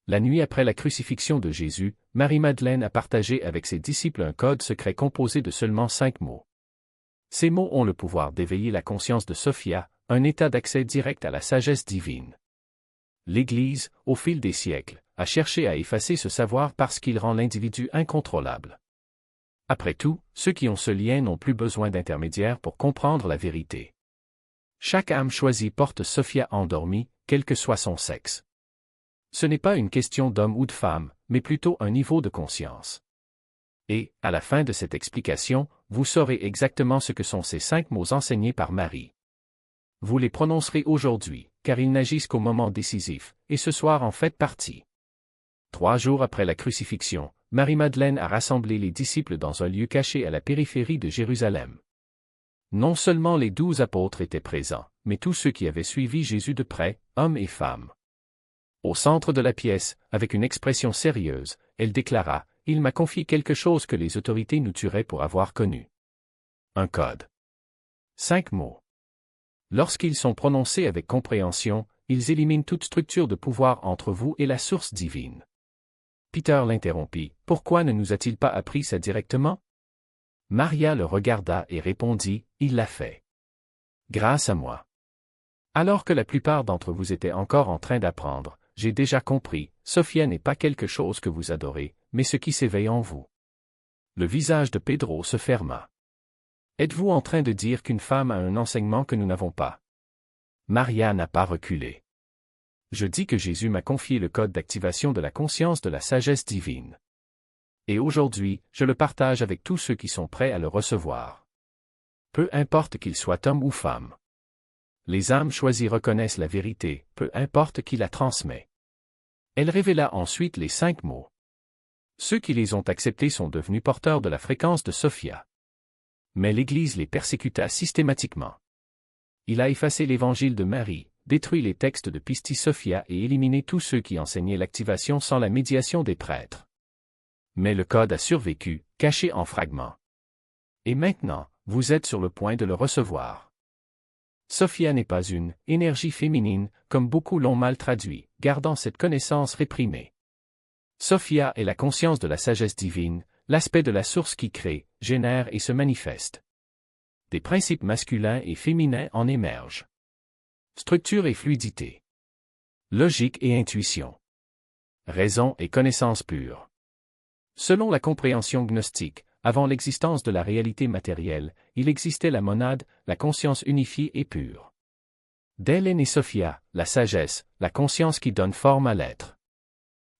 La nuit après la crucifixion de Jésus, Marie-Madeleine a partagé avec ses disciples un code secret composé de seulement 5 mots. Ces mots ont le pouvoir d'éveiller la conscience de Sophia, un état d'accès direct à la sagesse divine. L'Église, au fil des siècles, a cherché à effacer ce savoir parce qu'il rend l'individu incontrôlable. Après tout, ceux qui ont ce lien n'ont plus besoin d'intermédiaires pour comprendre la vérité. Chaque âme choisie porte Sophia endormie, quel que soit son sexe. Ce n'est pas une question d'homme ou de femme, mais plutôt un niveau de conscience. Et, à la fin de cette explication, vous saurez exactement ce que sont ces 5 mots enseignés par Marie. Vous les prononcerez aujourd'hui, car ils n'agissent qu'au moment décisif, et ce soir en faites partie. 3 jours après la crucifixion, Marie-Madeleine a rassemblé les disciples dans un lieu caché à la périphérie de Jérusalem. Non seulement les 12 apôtres étaient présents, mais tous ceux qui avaient suivi Jésus de près, hommes et femmes. Au centre de la pièce, avec une expression sérieuse, elle déclara « Il m'a confié quelque chose que les autorités nous tueraient pour avoir connu. » Un code. 5 mots. Lorsqu'ils sont prononcés avec compréhension, ils éliminent toute structure de pouvoir entre vous et la source divine. Peter l'interrompit. « Pourquoi ne nous a-t-il pas appris ça directement ?» Maria le regarda et répondit « Il l'a fait. Grâce à moi. Alors que la plupart d'entre vous étaient encore en train d'apprendre, j'ai déjà compris, Sophia n'est pas quelque chose que vous adorez, mais ce qui s'éveille en vous. » Le visage de Pedro se ferma. « Êtes-vous en train de dire qu'une femme a un enseignement que nous n'avons pas? » Maria n'a pas reculé. « Je dis que Jésus m'a confié le code d'activation de la conscience de la sagesse divine. Et aujourd'hui, je le partage avec tous ceux qui sont prêts à le recevoir. Peu importe qu'ils soient hommes ou femmes. Les âmes choisies reconnaissent la vérité, peu importe qui la transmet. » Elle révéla ensuite les 5 mots. Ceux qui les ont acceptés sont devenus porteurs de la fréquence de Sophia. Mais l'Église les persécuta systématiquement. Il a effacé l'évangile de Marie, détruit les textes de Pistis Sophia et éliminé tous ceux qui enseignaient l'activation sans la médiation des prêtres. Mais le code a survécu, caché en fragments. Et maintenant, vous êtes sur le point de le recevoir. Sophia n'est pas une énergie féminine, comme beaucoup l'ont mal traduit, gardant cette connaissance réprimée. Sophia est la conscience de la sagesse divine, l'aspect de la source qui crée, génère et se manifeste. Des principes masculins et féminins en émergent. Structure et fluidité. Logique et intuition. Raison et connaissance pure. Selon la compréhension gnostique, avant l'existence de la réalité matérielle, il existait la monade, la conscience unifiée et pure. D'elle est née Sophia, la sagesse, la conscience qui donne forme à l'être.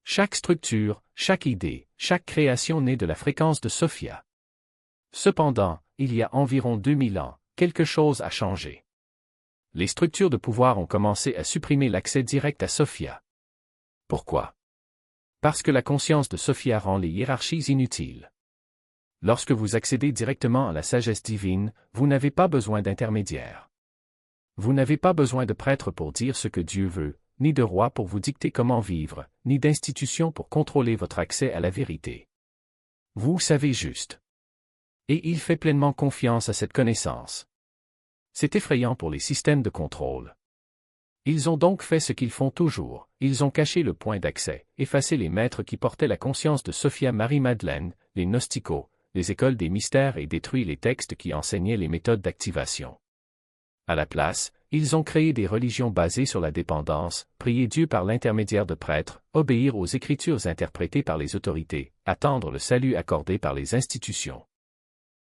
Chaque structure, chaque idée, chaque création naît de la fréquence de Sophia. Cependant, il y a environ 2000 ans, quelque chose a changé. Les structures de pouvoir ont commencé à supprimer l'accès direct à Sophia. Pourquoi? Parce que la conscience de Sophia rend les hiérarchies inutiles. Lorsque vous accédez directement à la sagesse divine, vous n'avez pas besoin d'intermédiaire. Vous n'avez pas besoin de prêtre pour dire ce que Dieu veut, ni de roi pour vous dicter comment vivre, ni d'institution pour contrôler votre accès à la vérité. Vous savez juste. Et il fait pleinement confiance à cette connaissance. C'est effrayant pour les systèmes de contrôle. Ils ont donc fait ce qu'ils font toujours, ils ont caché le point d'accès, effacé les maîtres qui portaient la conscience de Sophia Marie-Madeleine, les gnosticos, les écoles des mystères et détruit les textes qui enseignaient les méthodes d'activation. À la place, ils ont créé des religions basées sur la dépendance, prier Dieu par l'intermédiaire de prêtres, obéir aux écritures interprétées par les autorités, attendre le salut accordé par les institutions.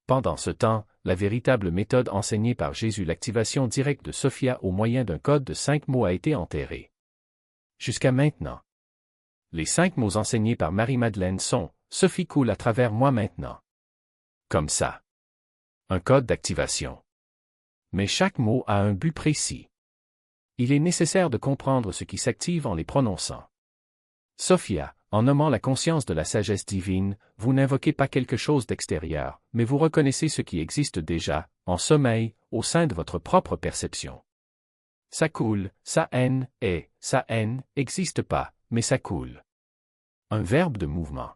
Pendant ce temps, la véritable méthode enseignée par Jésus, l'activation directe de Sophia au moyen d'un code de 5 mots, a été enterrée. Jusqu'à maintenant. Les 5 mots enseignés par Marie-Madeleine sont « Sophie coule à travers moi maintenant ». Comme ça. Un code d'activation. Mais chaque mot a un but précis. Il est nécessaire de comprendre ce qui s'active en les prononçant. Sophia, en nommant la conscience de la sagesse divine, vous n'invoquez pas quelque chose d'extérieur, mais vous reconnaissez ce qui existe déjà, en sommeil, au sein de votre propre perception. Ça coule, ça haine, existe pas, mais ça coule. Un verbe de mouvement.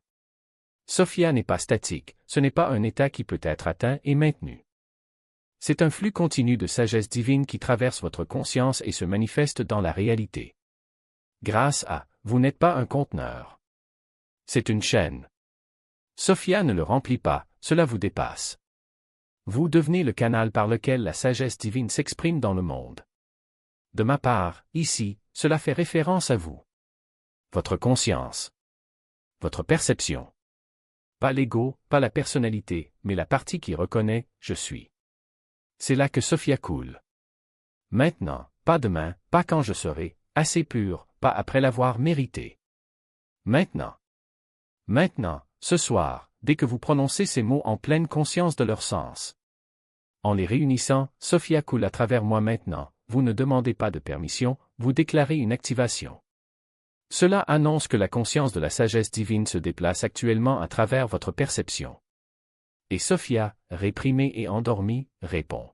Sophia n'est pas statique, ce n'est pas un état qui peut être atteint et maintenu. C'est un flux continu de sagesse divine qui traverse votre conscience et se manifeste dans la réalité. Grâce à vous n'êtes pas un conteneur. C'est une chaîne. Sophia ne le remplit pas, cela vous dépasse. Vous devenez le canal par lequel la sagesse divine s'exprime dans le monde. De ma part, ici, cela fait référence à vous. Votre conscience. Votre perception. Pas l'ego, pas la personnalité, mais la partie qui reconnaît « je suis ». C'est là que Sophia coule. Maintenant, pas demain, pas quand je serai assez pur, pas après l'avoir mérité. Maintenant. Maintenant, ce soir, dès que vous prononcez ces mots en pleine conscience de leur sens. En les réunissant, Sophia coule à travers moi maintenant, vous ne demandez pas de permission, vous déclarez une activation. Cela annonce que la conscience de la sagesse divine se déplace actuellement à travers votre perception. Et Sophia, réprimée et endormie, répond.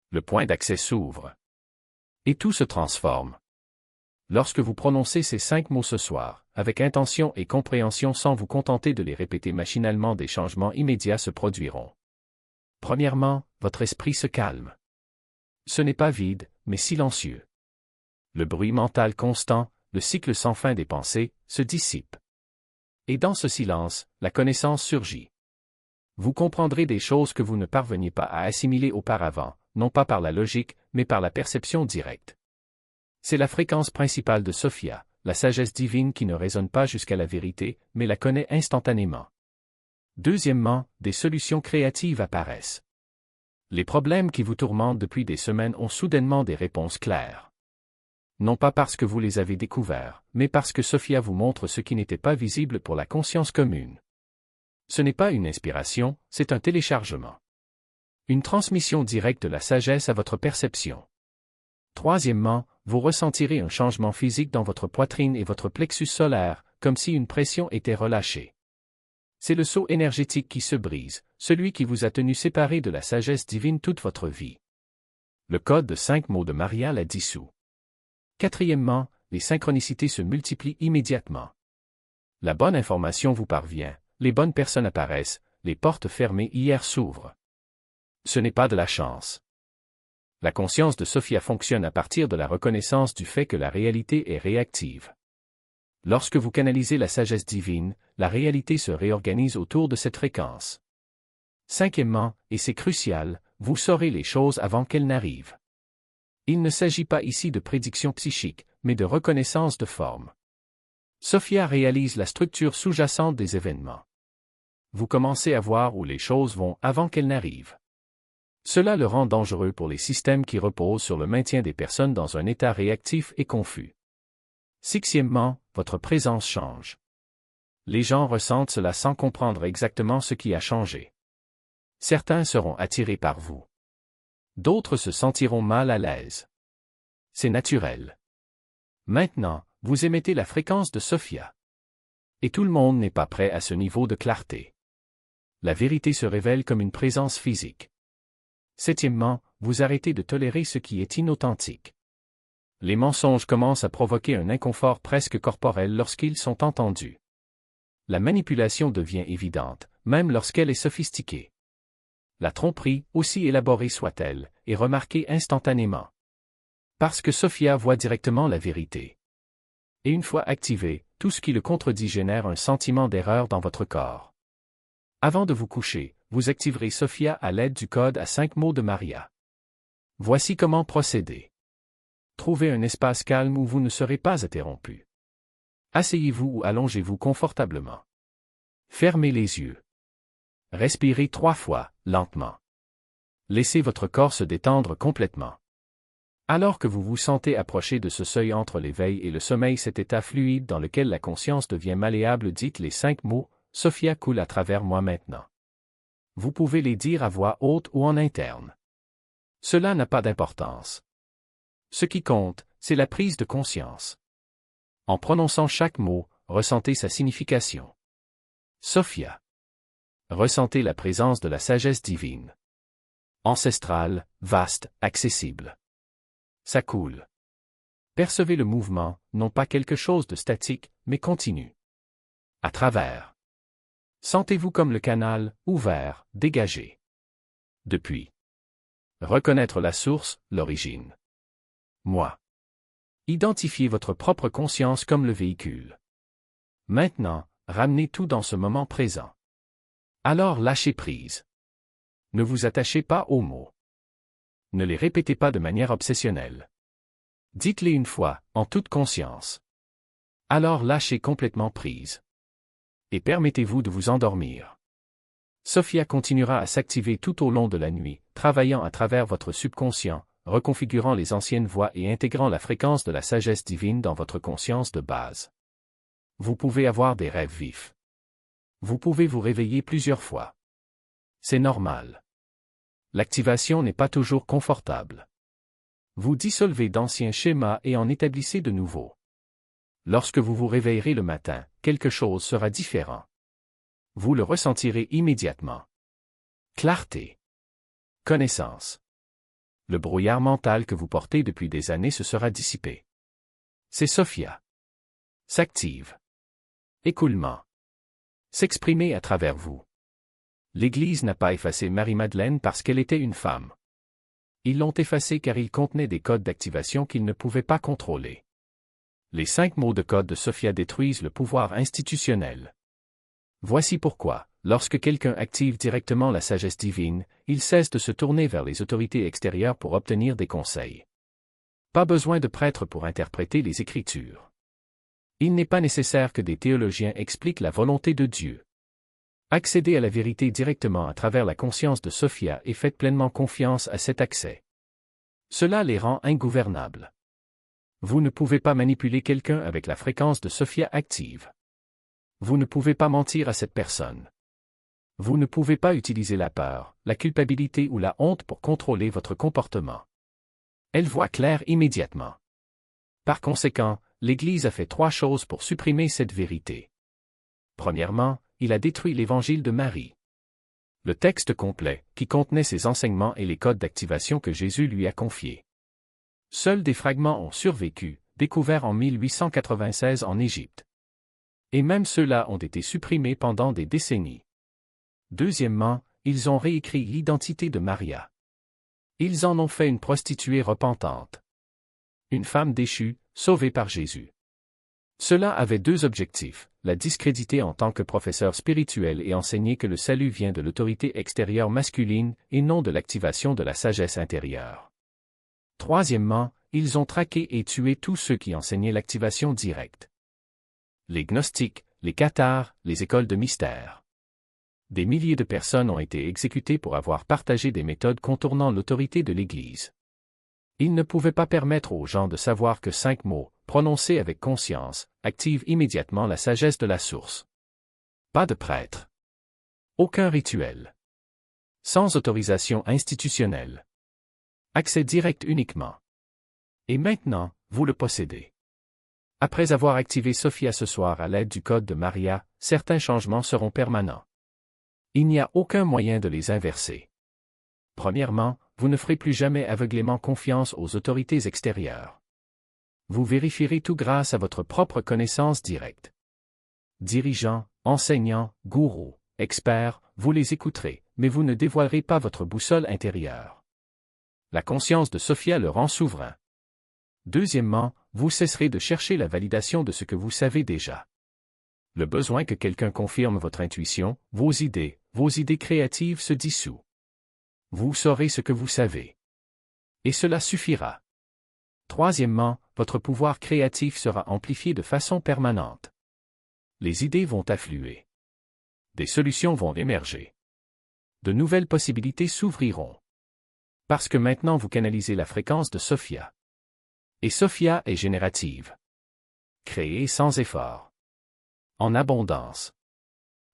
Le point d'accès s'ouvre. Et tout se transforme. Lorsque vous prononcez ces 5 mots ce soir, avec intention et compréhension sans vous contenter de les répéter machinalement, des changements immédiats se produiront. Premièrement, votre esprit se calme. Ce n'est pas vide, mais silencieux. Le bruit mental constant, le cycle sans fin des pensées, se dissipe. Et dans ce silence, la connaissance surgit. Vous comprendrez des choses que vous ne parveniez pas à assimiler auparavant, non pas par la logique, mais par la perception directe. C'est la fréquence principale de Sophia, la sagesse divine qui ne résonne pas jusqu'à la vérité, mais la connaît instantanément. Deuxièmement, des solutions créatives apparaissent. Les problèmes qui vous tourmentent depuis des semaines ont soudainement des réponses claires. Non pas parce que vous les avez découverts, mais parce que Sophia vous montre ce qui n'était pas visible pour la conscience commune. Ce n'est pas une inspiration, c'est un téléchargement. Une transmission directe de la sagesse à votre perception. Troisièmement, vous ressentirez un changement physique dans votre poitrine et votre plexus solaire, comme si une pression était relâchée. C'est le sceau énergétique qui se brise, celui qui vous a tenu séparé de la sagesse divine toute votre vie. Le code de 5 mots de Maria la dissout. Quatrièmement, les synchronicités se multiplient immédiatement. La bonne information vous parvient, les bonnes personnes apparaissent, les portes fermées hier s'ouvrent. Ce n'est pas de la chance. La conscience de Sophia fonctionne à partir de la reconnaissance du fait que la réalité est réactive. Lorsque vous canalisez la sagesse divine, la réalité se réorganise autour de cette fréquence. Cinquièmement, et c'est crucial, vous saurez les choses avant qu'elles n'arrivent. Il ne s'agit pas ici de prédiction psychique, mais de reconnaissance de forme. Sophia réalise la structure sous-jacente des événements. Vous commencez à voir où les choses vont avant qu'elles n'arrivent. Cela le rend dangereux pour les systèmes qui reposent sur le maintien des personnes dans un état réactif et confus. Sixièmement, votre présence change. Les gens ressentent cela sans comprendre exactement ce qui a changé. Certains seront attirés par vous. D'autres se sentiront mal à l'aise. C'est naturel. Maintenant, vous émettez la fréquence de Sophia. Et tout le monde n'est pas prêt à ce niveau de clarté. La vérité se révèle comme une présence physique. Septièmement, vous arrêtez de tolérer ce qui est inauthentique. Les mensonges commencent à provoquer un inconfort presque corporel lorsqu'ils sont entendus. La manipulation devient évidente, même lorsqu'elle est sophistiquée. La tromperie, aussi élaborée soit-elle, est remarquée instantanément. Parce que Sophia voit directement la vérité. Et une fois activée, tout ce qui le contredit génère un sentiment d'erreur dans votre corps. Avant de vous coucher, vous activerez Sophia à l'aide du code à 5 mots de Maria. Voici comment procéder. Trouvez un espace calme où vous ne serez pas interrompu. Asseyez-vous ou allongez-vous confortablement. Fermez les yeux. Respirez 3 fois, lentement. Laissez votre corps se détendre complètement. Alors que vous vous sentez approcher de ce seuil entre l'éveil et le sommeil, cet état fluide dans lequel la conscience devient malléable, dites les 5 mots, Sophia coule à travers moi maintenant. Vous pouvez les dire à voix haute ou en interne. Cela n'a pas d'importance. Ce qui compte, c'est la prise de conscience. En prononçant chaque mot, ressentez sa signification. Sophia. Ressentez la présence de la sagesse divine. Ancestrale, vaste, accessible. Ça coule. Percevez le mouvement, non pas quelque chose de statique, mais continu. À travers. Sentez-vous comme le canal, ouvert, dégagé. Depuis. Reconnaître la source, l'origine. Moi. Identifiez votre propre conscience comme le véhicule. Maintenant, ramenez tout dans ce moment présent. Alors lâchez prise. Ne vous attachez pas aux mots. Ne les répétez pas de manière obsessionnelle. Dites-les une fois, en toute conscience. Alors lâchez complètement prise. Et permettez-vous de vous endormir. Sophia continuera à s'activer tout au long de la nuit, travaillant à travers votre subconscient, reconfigurant les anciennes voies et intégrant la fréquence de la sagesse divine dans votre conscience de base. Vous pouvez avoir des rêves vifs. Vous pouvez vous réveiller plusieurs fois. C'est normal. L'activation n'est pas toujours confortable. Vous dissolvez d'anciens schémas et en établissez de nouveaux. Lorsque vous vous réveillerez le matin, quelque chose sera différent. Vous le ressentirez immédiatement. Clarté. Connaissance. Le brouillard mental que vous portez depuis des années se sera dissipé. C'est Sophia. S'active. Écoulement. S'exprimer à travers vous. L'Église n'a pas effacé Marie-Madeleine parce qu'elle était une femme. Ils l'ont effacée car il contenait des codes d'activation qu'ils ne pouvaient pas contrôler. Les 5 mots de code de Sophia détruisent le pouvoir institutionnel. Voici pourquoi, lorsque quelqu'un active directement la sagesse divine, il cesse de se tourner vers les autorités extérieures pour obtenir des conseils. Pas besoin de prêtres pour interpréter les Écritures. Il n'est pas nécessaire que des théologiens expliquent la volonté de Dieu. Accédez à la vérité directement à travers la conscience de Sophia et faites pleinement confiance à cet accès. Cela les rend ingouvernables. Vous ne pouvez pas manipuler quelqu'un avec la fréquence de Sophia active. Vous ne pouvez pas mentir à cette personne. Vous ne pouvez pas utiliser la peur, la culpabilité ou la honte pour contrôler votre comportement. Elle voit clair immédiatement. Par conséquent, l'Église a fait 3 choses pour supprimer cette vérité. Premièrement, il a détruit l'Évangile de Marie. Le texte complet, qui contenait ses enseignements et les codes d'activation que Jésus lui a confiés. Seuls des fragments ont survécu, découverts en 1896 en Égypte. Et même ceux-là ont été supprimés pendant des décennies. Deuxièmement, ils ont réécrit l'identité de Maria. Ils en ont fait une prostituée repentante. Une femme déchue, sauvée par Jésus. Cela avait 2 objectifs, la discréditer en tant que professeur spirituel et enseigner que le salut vient de l'autorité extérieure masculine et non de l'activation de la sagesse intérieure. Troisièmement, ils ont traqué et tué tous ceux qui enseignaient l'activation directe. Les gnostiques, les cathares, les écoles de mystère. Des milliers de personnes ont été exécutées pour avoir partagé des méthodes contournant l'autorité de l'Église. Ils ne pouvaient pas permettre aux gens de savoir que 5 mots, prononcés avec conscience, activent immédiatement la sagesse de la source. Pas de prêtre. Aucun rituel. Sans autorisation institutionnelle. Accès direct uniquement. Et maintenant, vous le possédez. Après avoir activé Sophia ce soir à l'aide du code de Maria, certains changements seront permanents. Il n'y a aucun moyen de les inverser. Premièrement, vous ne ferez plus jamais aveuglément confiance aux autorités extérieures. Vous vérifierez tout grâce à votre propre connaissance directe. Dirigeants, enseignants, gourous, experts, vous les écouterez, mais vous ne dévoilerez pas votre boussole intérieure. La conscience de Sophia le rend souverain. Deuxièmement, vous cesserez de chercher la validation de ce que vous savez déjà. Le besoin que quelqu'un confirme votre intuition, vos idées créatives se dissouent. Vous saurez ce que vous savez. Et cela suffira. Troisièmement, votre pouvoir créatif sera amplifié de façon permanente. Les idées vont affluer. Des solutions vont émerger. De nouvelles possibilités s'ouvriront. Parce que maintenant vous canalisez la fréquence de Sophia. Et Sophia est générative. Créée sans effort. En abondance.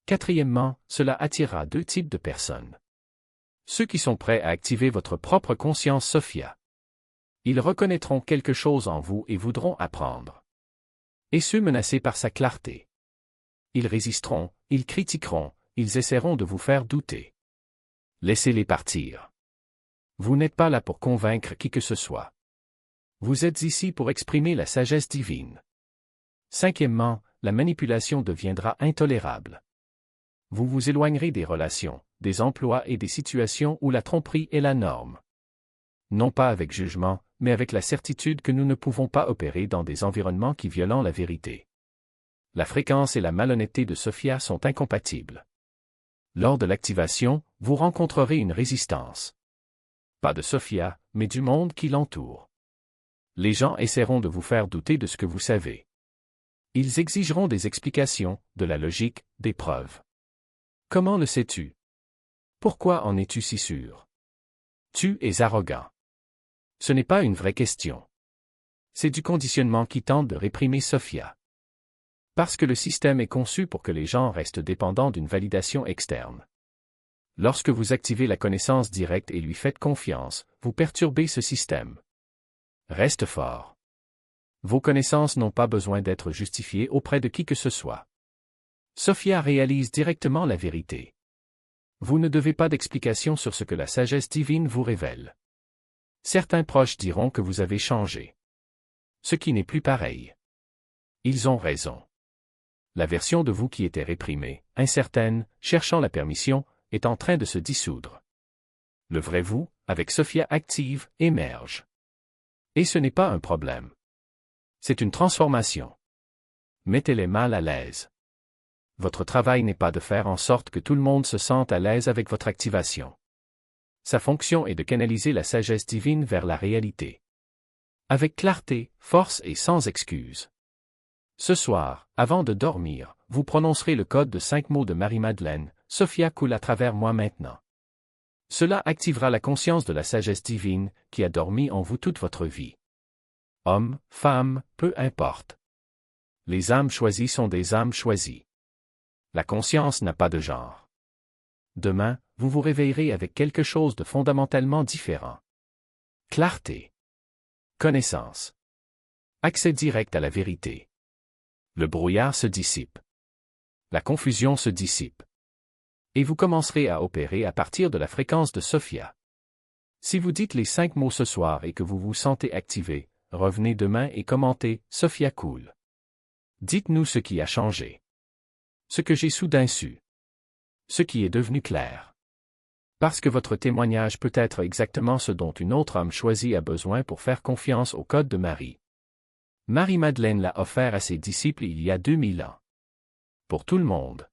Quatrièmement, cela attirera 2 types de personnes. Ceux qui sont prêts à activer votre propre conscience Sophia. Ils reconnaîtront quelque chose en vous et voudront apprendre. Et ceux menacés par sa clarté. Ils résisteront, ils critiqueront, ils essaieront de vous faire douter. Laissez-les partir. Vous n'êtes pas là pour convaincre qui que ce soit. Vous êtes ici pour exprimer la sagesse divine. Cinquièmement, la manipulation deviendra intolérable. Vous vous éloignerez des relations, des emplois et des situations où la tromperie est la norme. Non pas avec jugement, mais avec la certitude que nous ne pouvons pas opérer dans des environnements qui violent la vérité. La fréquence et la malhonnêteté de Sophia sont incompatibles. Lors de l'activation, vous rencontrerez une résistance. Pas de Sophia, mais du monde qui l'entoure. Les gens essaieront de vous faire douter de ce que vous savez. Ils exigeront des explications, de la logique, des preuves. Comment le sais-tu? Pourquoi en es-tu si sûr? Tu es arrogant. Ce n'est pas une vraie question. C'est du conditionnement qui tente de réprimer Sophia. Parce que le système est conçu pour que les gens restent dépendants d'une validation externe. Lorsque vous activez la connaissance directe et lui faites confiance, vous perturbez ce système. Reste fort. Vos connaissances n'ont pas besoin d'être justifiées auprès de qui que ce soit. Sophia réalise directement la vérité. Vous ne devez pas d'explication sur ce que la sagesse divine vous révèle. Certains proches diront que vous avez changé. Ce qui n'est plus pareil. Ils ont raison. La version de vous qui était réprimée, incertaine, cherchant la permission, est en train de se dissoudre. Le vrai vous, avec Sophia active, émerge. Et ce n'est pas un problème. C'est une transformation. Mettez-les mal à l'aise. Votre travail n'est pas de faire en sorte que tout le monde se sente à l'aise avec votre activation. Sa fonction est de canaliser la sagesse divine vers la réalité. Avec clarté, force et sans excuse. Ce soir, avant de dormir, vous prononcerez le code de 5 mots de Marie-Madeleine, Sophia coule à travers moi maintenant. Cela activera la conscience de la sagesse divine, qui a dormi en vous toute votre vie. Homme, femme, peu importe. Les âmes choisies sont des âmes choisies. La conscience n'a pas de genre. Demain, vous vous réveillerez avec quelque chose de fondamentalement différent. Clarté. Connaissance. Accès direct à la vérité. Le brouillard se dissipe. La confusion se dissipe. Et vous commencerez à opérer à partir de la fréquence de Sophia. Si vous dites les 5 mots ce soir et que vous vous sentez activé, revenez demain et commentez « Sophia cool ». Dites-nous ce qui a changé. Ce que j'ai soudain su. Ce qui est devenu clair. Parce que votre témoignage peut être exactement ce dont une autre âme choisie a besoin pour faire confiance au code de Marie. Marie-Madeleine l'a offert à ses disciples il y a 2000 ans. Pour tout le monde.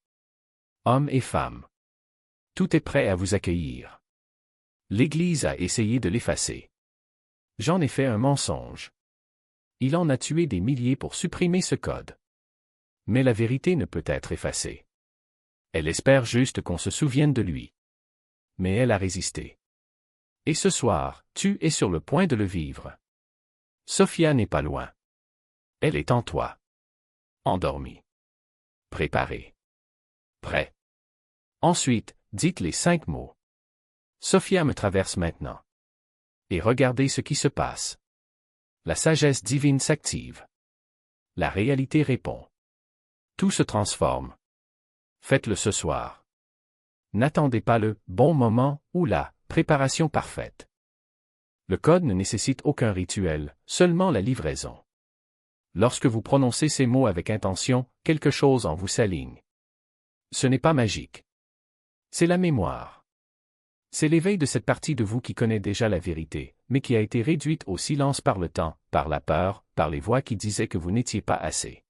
Hommes et femmes. Tout est prêt à vous accueillir. L'Église a essayé de l'effacer. J'en ai fait un mensonge. Il en a tué des milliers pour supprimer ce code. Mais la vérité ne peut être effacée. Elle espère juste qu'on se souvienne de lui. Mais elle a résisté. Et ce soir, tu es sur le point de le vivre. Sophia n'est pas loin. Elle est en toi. Endormie. Préparé. Prêt. Ensuite, dites les 5 mots. Sophia me traverse maintenant. Et regardez ce qui se passe. La sagesse divine s'active. La réalité répond. Tout se transforme. Faites-le ce soir. N'attendez pas le « bon moment » ou la « préparation parfaite ». Le code ne nécessite aucun rituel, seulement la livraison. Lorsque vous prononcez ces mots avec intention, quelque chose en vous s'aligne. Ce n'est pas magique. C'est la mémoire. C'est l'éveil de cette partie de vous qui connaît déjà la vérité, mais qui a été réduite au silence par le temps, par la peur, par les voix qui disaient que vous n'étiez pas assez.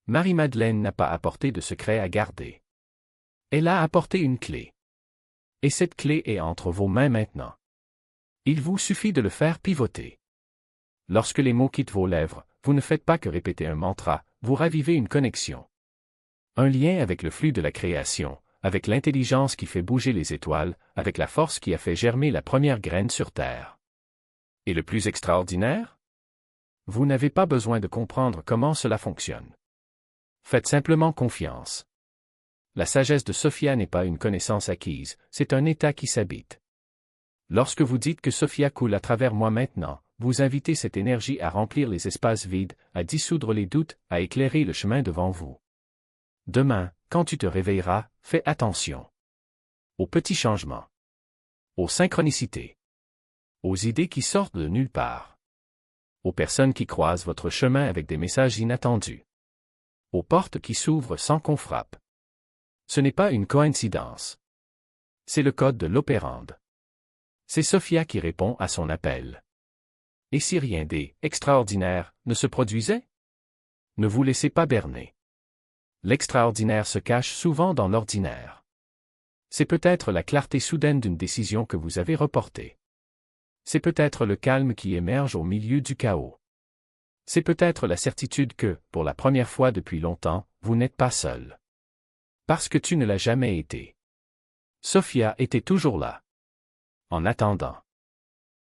Marie-Madeleine n'a pas apporté de secret à garder. Elle a apporté une clé. Et cette clé est entre vos mains maintenant. Il vous suffit de le faire pivoter. Lorsque les mots quittent vos lèvres, vous ne faites pas que répéter un mantra, vous ravivez une connexion. Un lien avec le flux de la création, avec l'intelligence qui fait bouger les étoiles, avec la force qui a fait germer la première graine sur Terre. Et le plus extraordinaire? Vous n'avez pas besoin de comprendre comment cela fonctionne. Faites simplement confiance. La sagesse de Sophia n'est pas une connaissance acquise, c'est un état qui s'habite. Lorsque vous dites que Sophia coule à travers moi maintenant, vous invitez cette énergie à remplir les espaces vides, à dissoudre les doutes, à éclairer le chemin devant vous. Demain, quand tu te réveilleras, fais attention. Aux petits changements. Aux synchronicités. Aux idées qui sortent de nulle part. Aux personnes qui croisent votre chemin avec des messages inattendus. Aux portes qui s'ouvrent sans qu'on frappe. Ce n'est pas une coïncidence. C'est le code de l'opérande. C'est Sophia qui répond à son appel. Et si rien d'extraordinaire ne se produisait? Ne vous laissez pas berner. L'extraordinaire se cache souvent dans l'ordinaire. C'est peut-être la clarté soudaine d'une décision que vous avez reportée. C'est peut-être le calme qui émerge au milieu du chaos. C'est peut-être la certitude que, pour la première fois depuis longtemps, vous n'êtes pas seul. Parce que tu ne l'as jamais été. Sophia était toujours là. En attendant.